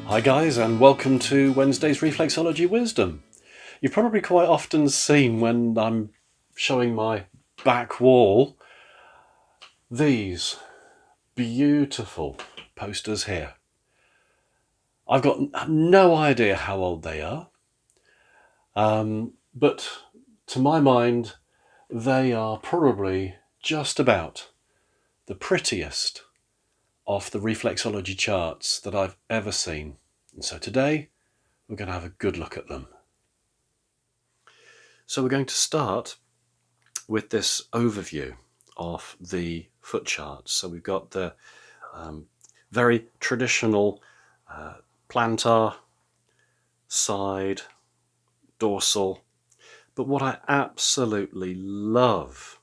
Hi guys, and welcome to Wednesday's Reflexology Wisdom. You've probably quite often seen when I'm showing my back wall these beautiful posters here. I've got no idea how old they are, but to my mind they are probably just about the prettiest of the reflexology charts that I've ever seen. And so today we're going to have a good look at them. So we're going to start with this overview of the foot charts. So we've got the very traditional plantar, side, dorsal. But what I absolutely love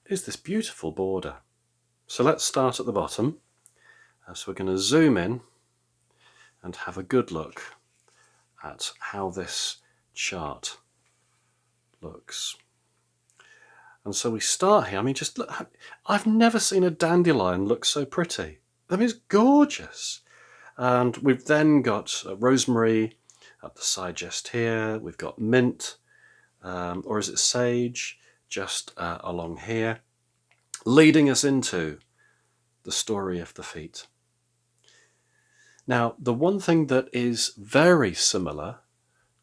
is this beautiful border. So let's start at the bottom. So we're going to zoom in and have a good look at how this chart looks. And so we start here. I mean, just look, I've never seen a dandelion look so pretty. I mean, it's gorgeous. And we've then got rosemary at the side just here. We've got mint, or is it sage, just along here, leading us into the story of the feet. Now, the one thing that is very similar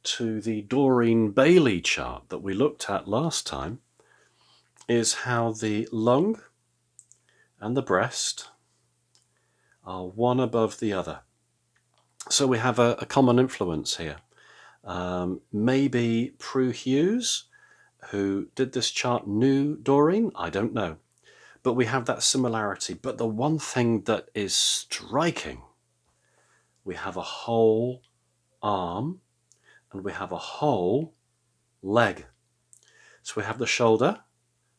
to the Doreen Bailey chart that we looked at last time is how the lung and the breast are one above the other. So we have a common influence here. Maybe Prue Hughes, who did this chart, knew Doreen, I don't know. But we have that similarity. But the one thing that is striking, we have a whole arm and we have a whole leg. So we have the shoulder,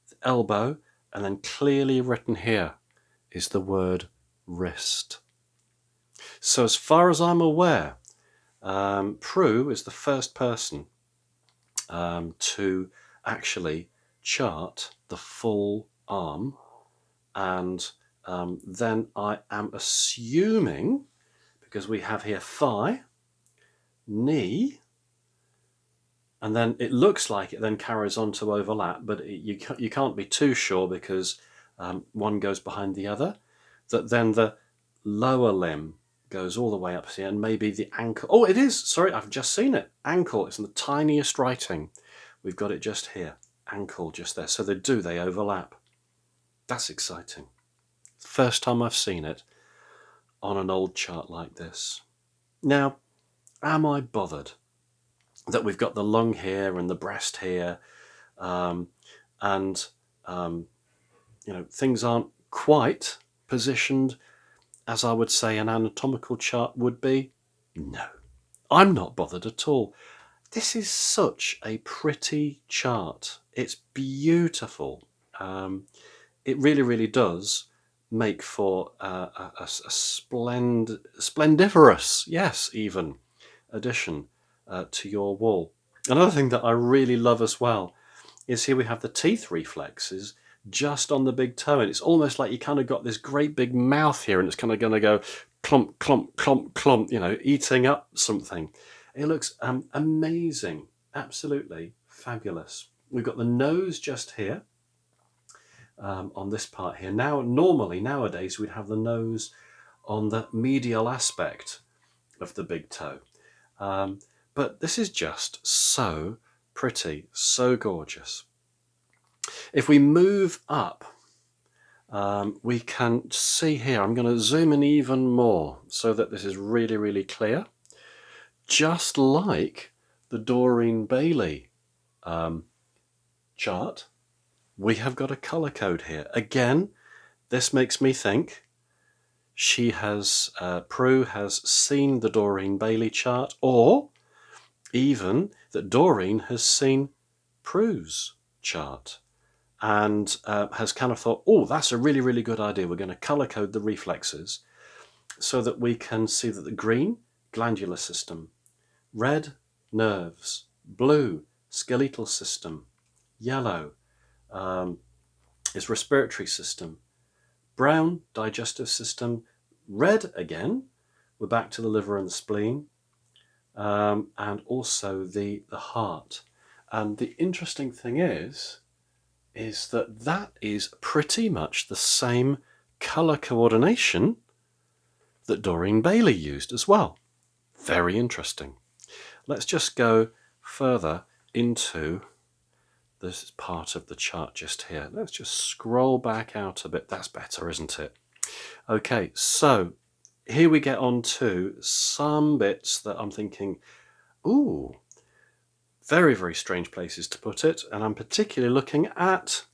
the elbow, and then clearly written here is the word wrist. So as far as I'm aware, Prue is the first person to actually chart the full arm, and then I am assuming, because we have here thigh, knee, and then it looks like it then carries on to overlap, but you can't be too sure because one goes behind the other, that then the lower limb goes all the way up here, and maybe the ankle. Oh, it is. Sorry, I've just seen it. Ankle. It's in the tiniest writing. We've got it just here. Ankle just there. So they overlap. That's exciting. First time I've seen it on an old chart like this. Now, am I bothered that we've got the lung here and the breast here, things aren't quite positioned as I would say an anatomical chart would be? No, I'm not bothered at all. This is such a pretty chart. It's beautiful. It really, really does make for a splendiferous, yes, even addition to your wall. Another thing that I really love as well is here we have the teeth reflexes just on the big toe, and it's almost like you kind of got this great big mouth here, and it's kind of going to go clump, clump, clump, clump, eating up something. It looks amazing, absolutely fabulous. We've got the nose just here on this part here. Now, normally, nowadays, we'd have the nose on the medial aspect of the big toe. But this is just so pretty, so gorgeous. If we move up, we can see here, I'm going to zoom in even more so that this is really, really clear. Just like the Doreen Bailey chart, we have got a color code here. Again, this makes me think Prue has seen the Doreen Bailey chart, or even that Doreen has seen Prue's chart and has kind of thought, oh, that's a really, really good idea. We're going to color code the reflexes so that we can see that the green, glandular system, red, nerves, blue, skeletal system, yellow is respiratory system, brown, digestive system, red again, we're back to the liver and the spleen, and also the heart. And the interesting thing is that is pretty much the same colour coordination that Doreen Bailey used as well. Very interesting. Let's just go further into this part of the chart just here. Let's just scroll back out a bit. That's better, isn't it? Okay, so here we get on to some bits that I'm thinking, ooh, very, very strange places to put it. And I'm particularly looking at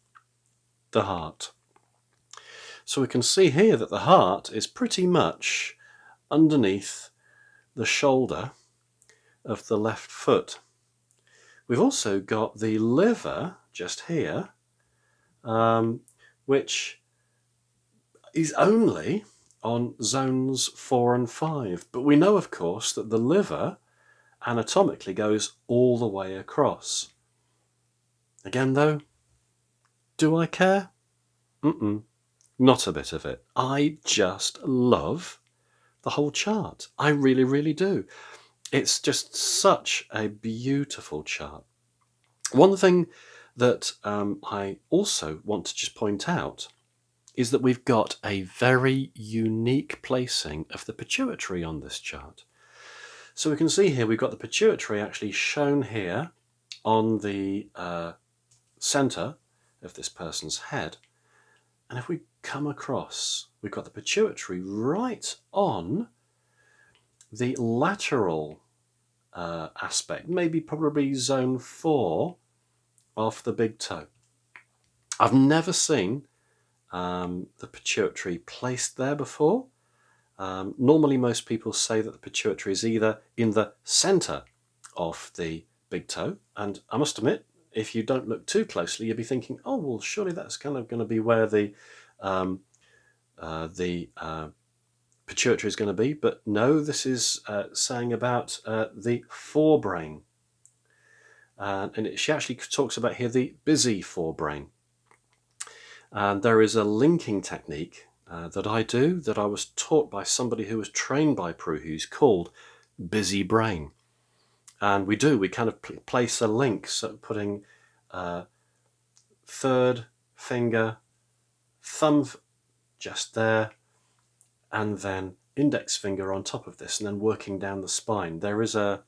the heart. So we can see here that the heart is pretty much underneath the shoulder of the left foot. We've also got the liver just here, which is only on zones 4 and 5. But we know, of course, that the liver anatomically goes all the way across. Again, though, do I care? Not a bit of it. I just love the whole chart. I really, really do. It's just such a beautiful chart. One thing that I also want to just point out is that we've got a very unique placing of the pituitary on this chart. So we can see here we've got the pituitary actually shown here on the centre of this person's head. And if we come across, we've got the pituitary right on the lateral aspect, maybe probably zone 4 of the big toe. I've never seen the pituitary placed there before. Normally most people say that the pituitary is either in the centre of the big toe, and I must admit, if you don't look too closely, you'll be thinking, oh, well, surely that's kind of going to be where the pituitary is going to be. But no, this is saying about the forebrain. And she actually talks about here the busy forebrain. And there is a linking technique that I do that I was taught by somebody who was trained by Prue Hughes called busy brain. And we kind of place a link, so putting third finger, thumb just there, and then index finger on top of this, and then working down the spine. There is a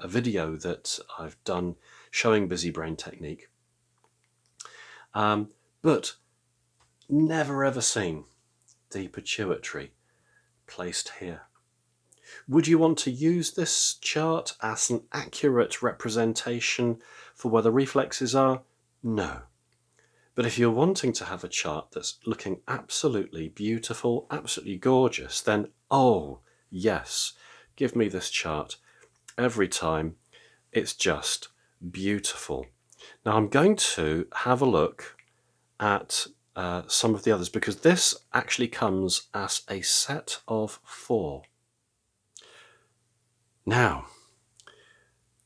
video that I've done showing busy brain technique, but never ever seen the pituitary placed here. Would you want to use this chart as an accurate representation for where the reflexes are? No. But if you're wanting to have a chart that's looking absolutely beautiful, absolutely gorgeous, then oh yes, give me this chart every time. It's just beautiful. Now I'm going to have a look at some of the others, because this actually comes as a set of 4. Now,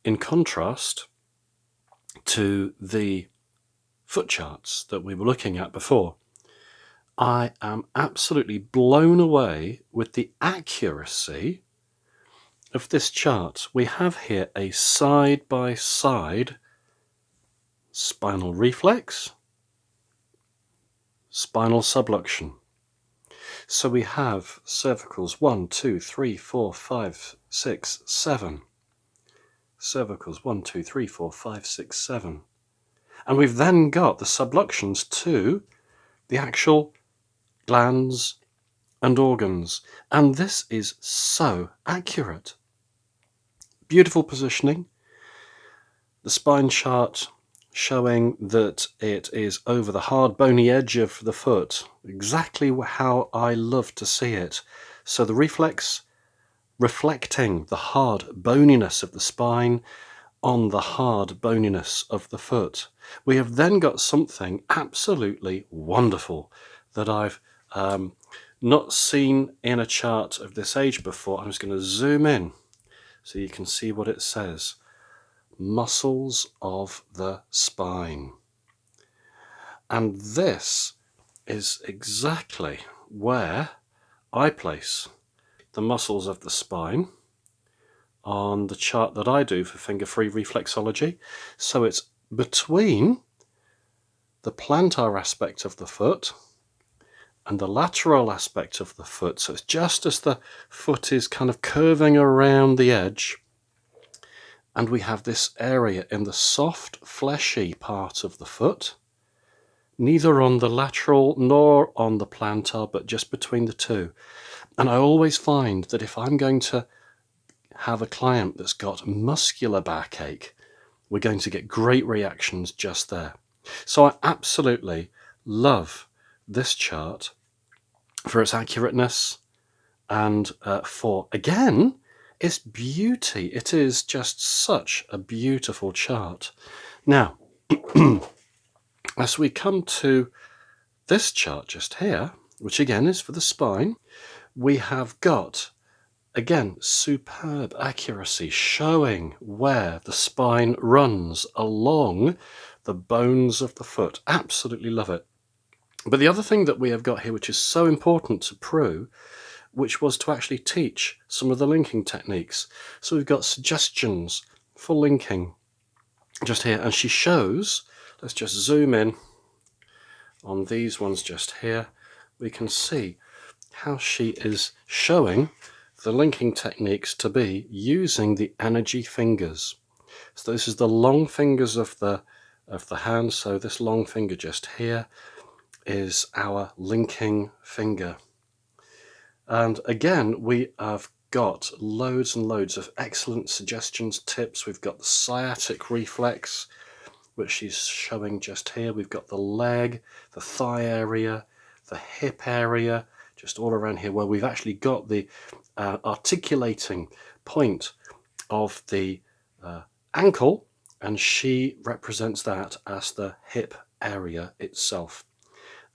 in contrast to the foot charts that we were looking at before, I am absolutely blown away with the accuracy of this chart. We have here a side-by-side spinal reflex, spinal subluxation. So we have cervicals 1, 2, 3, 4, 5, 6, 7. Cervicals 1, 2, 3, 4, 5, 6, 7. And we've then got the subluxations to the actual glands and organs. And this is so accurate. Beautiful positioning. The spine chart showing that it is over the hard bony edge of the foot, exactly how I love to see it. So the reflex reflecting the hard boniness of the spine on the hard boniness of the foot. We have then got something absolutely wonderful that I've not seen in a chart of this age before. I'm just going to zoom in so you can see what it says. Muscles of the spine. And this is exactly where I place the muscles of the spine on the chart that I do for Finger Free Reflexology. So it's between the plantar aspect of the foot and the lateral aspect of the foot. So it's just as the foot is kind of curving around the edge, and we have this area in the soft, fleshy part of the foot, neither on the lateral nor on the plantar, but just between the two. And I always find that if I'm going to have a client that's got muscular backache, we're going to get great reactions just there. So I absolutely love this chart for its accurateness and for, again, its beauty. It is just such a beautiful chart. Now, as we come to this chart just here, which again is for the spine, we have got, again, superb accuracy showing where the spine runs along the bones of the foot. Absolutely love it. But the other thing that we have got here, which is so important to Prue, which was to actually teach some of the linking techniques. So we've got suggestions for linking just here, and she shows, let's just zoom in on these ones just here. We can see how she is showing the linking techniques to be using the energy fingers. So this is the long fingers of the hand. So this long finger just here is our linking finger. And again, we have got loads and loads of excellent suggestions, tips. We've got the sciatic reflex, which she's showing just here. We've got the leg, the thigh area, the hip area, just all around here, where we've actually got the articulating point of the ankle, and she represents that as the hip area itself.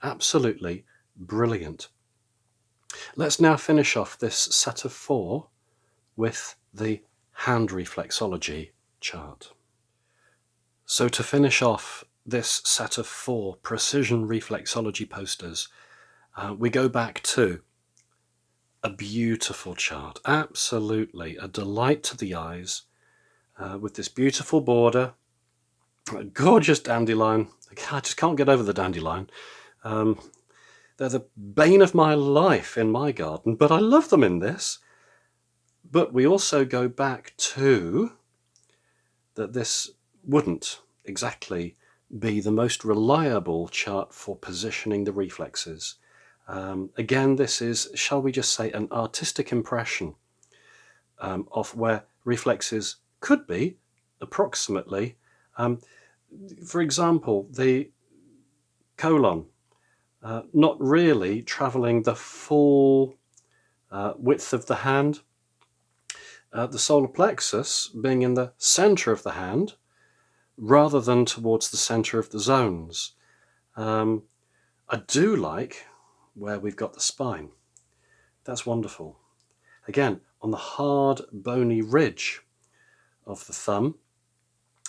Absolutely brilliant. Let's now finish off this set of 4 with the hand reflexology chart. So to finish off this set of 4 precision reflexology posters, we go back to a beautiful chart, absolutely a delight to the eyes, with this beautiful border, a gorgeous dandelion. I just can't get over the dandelion. They're the bane of my life in my garden, but I love them in this. But we also go back to that this wouldn't exactly be the most reliable chart for positioning the reflexes. Again, this is, shall we just say, an artistic impression of where reflexes could be approximately. For example, the colon not really travelling the full width of the hand. The solar plexus being in the centre of the hand rather than towards the centre of the zones. I do like where we've got the spine. That's wonderful. Again, on the hard bony ridge of the thumb.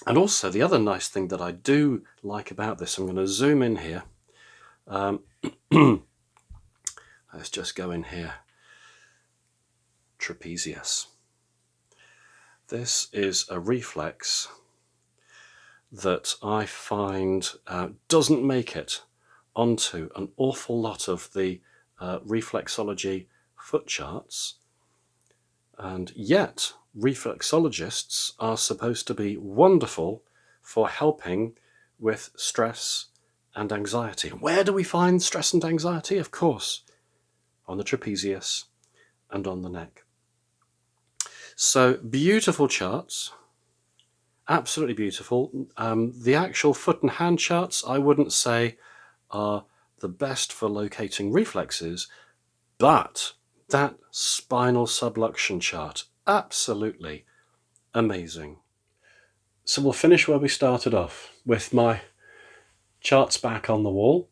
And also the other nice thing that I do like about this, I'm going to zoom in here. Let's just go in here. Trapezius. This is a reflex that I find doesn't make it onto an awful lot of the reflexology foot charts, and yet reflexologists are supposed to be wonderful for helping with stress and anxiety. Where do we find stress and anxiety? Of course, on the trapezius and on the neck. So beautiful charts, absolutely beautiful. The actual foot and hand charts I wouldn't say are the best for locating reflexes, but that spinal subluxation chart, absolutely amazing. So we'll finish where we started off, with my charts back on the wall,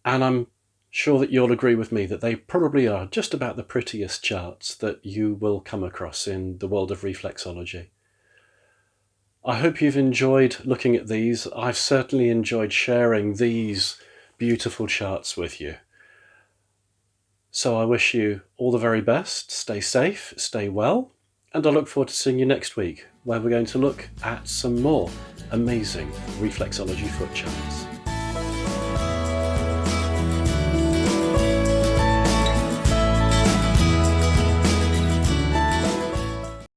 and I'm sure that you'll agree with me that they probably are just about the prettiest charts that you will come across in the world of reflexology. I hope you've enjoyed looking at these. I've certainly enjoyed sharing these beautiful charts with you. So I wish you all the very best, stay safe, stay well, and I look forward to seeing you next week, where we're going to look at some more amazing reflexology foot charts.